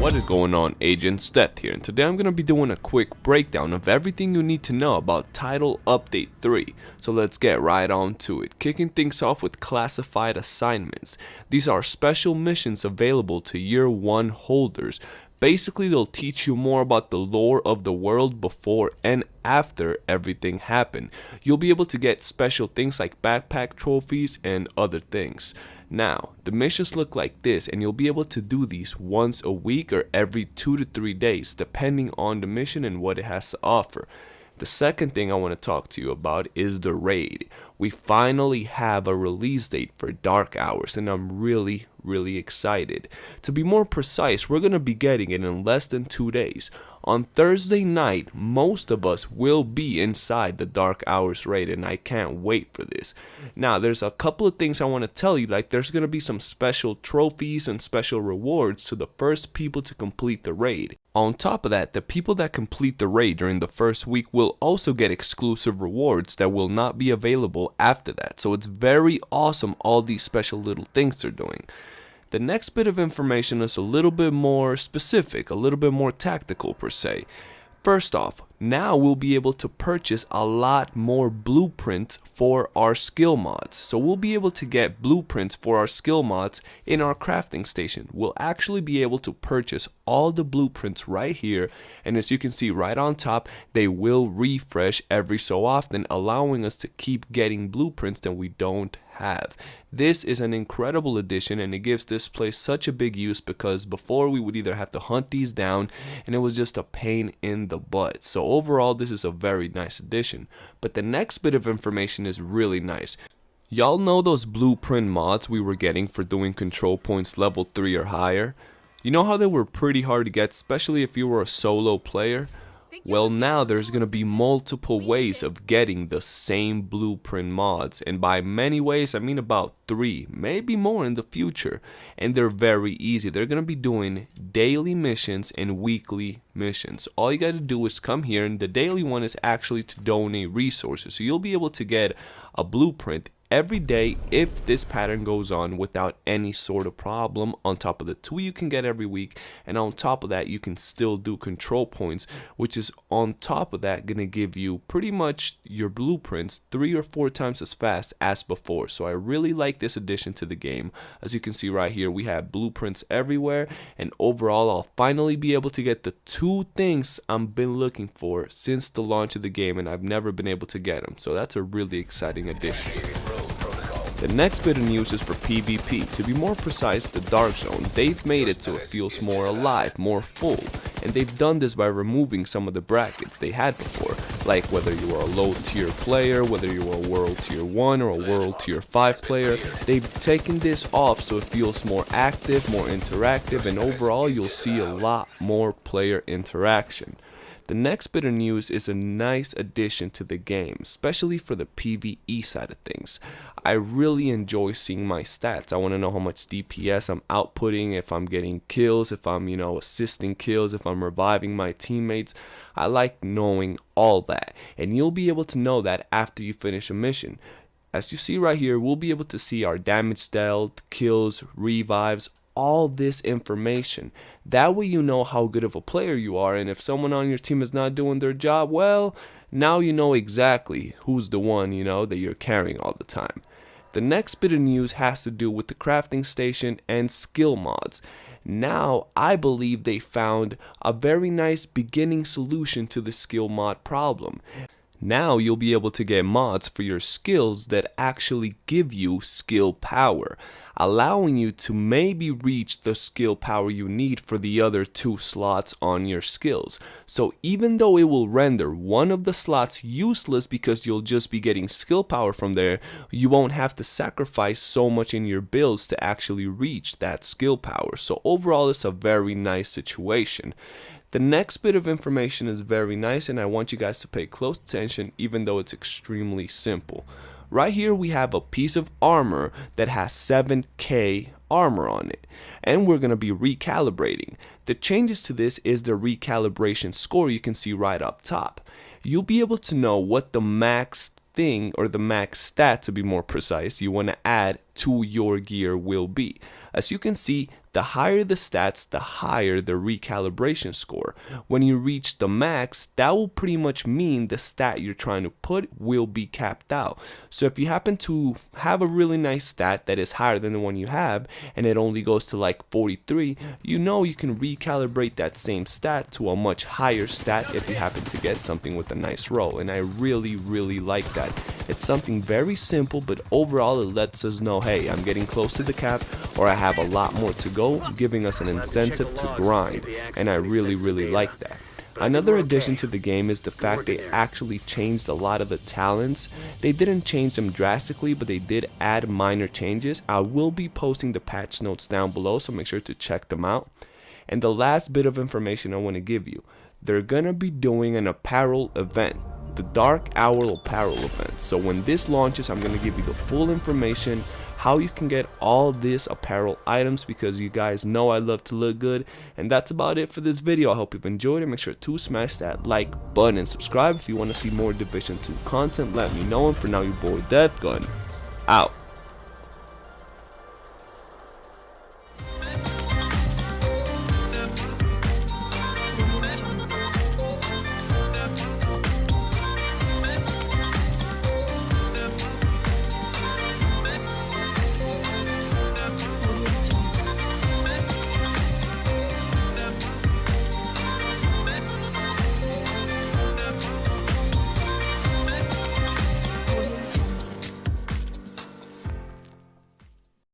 What is going on, Agents? Death here, and today I'm going to be doing a quick breakdown of everything you need to know about Title Update 3. So let's get right on to it, kicking things off with classified assignments. These are special missions available to Year 1 holders. Basically, they'll teach you more about the lore of the world before and after everything happened. You'll be able to get special things like backpack trophies and other things. Now, the missions look like this, and you'll be able to do these once a week or every 2 to 3 days, depending on the mission and what it has to offer. The second thing I want to talk to you about is the raid. We finally have a release date for Dark Hours, and I'm really excited. To be more precise, we're going to be getting it in less than 2 days. On Thursday night, most of us will be inside the Dark Hours raid, and I can't wait for this. Now, there's a couple of things I want to tell you, like there's going to be some special trophies and special rewards to the first people to complete the raid. On top of that, the people that complete the raid during the first week will also get exclusive rewards that will not be available after that. So it's very awesome, all these special little things they're doing. The next bit of information is a little bit more specific, a little bit more tactical per se. First off, now we'll be able to purchase a lot more blueprints for our skill mods. So we'll be able to get blueprints for our skill mods in our crafting station. We'll actually be able to purchase all the blueprints right here, and as you can see right on top, they will refresh every so often, allowing us to keep getting blueprints that we don't have. This is an incredible addition, and it gives this place such a big use, because before we would either have to hunt these down and it was just a pain in the butt. So overall, this is a very nice addition. But the next bit of information is really nice. Y'all know those blueprint mods we were getting for doing control points level 3 or higher? You know how they were pretty hard to get, especially if you were a solo player? Well, now there's going to be multiple ways of getting the same blueprint mods, and by many ways I mean about 3, maybe more in the future, and they're very easy. They're going to be doing daily missions and weekly missions. All you got to do is come here, and the daily one is actually to donate resources, so you'll be able to get a blueprint every day if this pattern goes on without any sort of problem, on top of the 2 you can get every week, and on top of that you can still do control points, which is on top of that gonna give you pretty much your blueprints 3 or 4 times as fast as before. So I really like this addition to the game. As you can see right here, we have blueprints everywhere, and overall I'll finally be able to get the 2 things I've been looking for since the launch of the game, and I've never been able to get them, so that's a really exciting addition. The next bit of news is for PvP. To be more precise, the Dark Zone. They've made it so it feels more alive, more full, and they've done this by removing some of the brackets they had before, like whether you are a low tier player, whether you are a world tier 1 or a world tier 5 player. They've taken this off so it feels more active, more interactive, and overall you'll see a lot more player interaction. The next bit of news is a nice addition to the game, especially for the PvE side of things. I really enjoy seeing my stats. I want to know how much DPS I'm outputting, if I'm getting kills, if I'm, assisting kills, if I'm reviving my teammates. I like knowing all that, and you'll be able to know that after you finish a mission. As you see right here, we'll be able to see our damage dealt, kills, revives, all this information. That way you know how good of a player you are, and if someone on your team is not doing their job, well, now you know exactly who's the one, that you're carrying all the time. The next bit of news has to do with the crafting station and skill mods. Now, I believe they found a very nice beginning solution to the skill mod problem. Now you'll be able to get mods for your skills that actually give you skill power, allowing you to maybe reach the skill power you need for the other 2 slots on your skills. So even though it will render one of the slots useless because you'll just be getting skill power from there, you won't have to sacrifice so much in your builds to actually reach that skill power. So overall, it's a very nice situation. The next bit of information is very nice, and I want you guys to pay close attention, even though it's extremely simple. Right here we have a piece of armor that has 7k armor on it, and we're going to be recalibrating. The changes to this is the recalibration score you can see right up top. You'll be able to know what the max thing, or the max stat to be more precise, you want to add to your gear will be. As you can see, the higher the stats, the higher the recalibration score. When you reach the max, that will pretty much mean the stat you're trying to put will be capped out. So if you happen to have a really nice stat that is higher than the one you have, and it only goes to like 43, you know you can recalibrate that same stat to a much higher stat if you happen to get something with a nice roll, and I really like that. It's something very simple, but overall it lets us know, hey, I'm getting close to the cap, or I have a lot more to go, giving us an incentive to grind, and I really like that. Another addition to the game is the fact they actually changed a lot of the talents. They didn't change them drastically, but they did add minor changes. I will be posting the patch notes down below, so make sure to check them out. And the last bit of information I want to give you, they're gonna be doing an apparel event, the Dark Owl apparel event. So when this launches, I'm gonna give you the full information, how you can get all these apparel items, because you guys know I love to look good. And that's about it for this video. I hope you've enjoyed it. Make sure to smash that like button and subscribe if you want to see more Division 2 content. Let me know. And for now, your boy Death Gun out.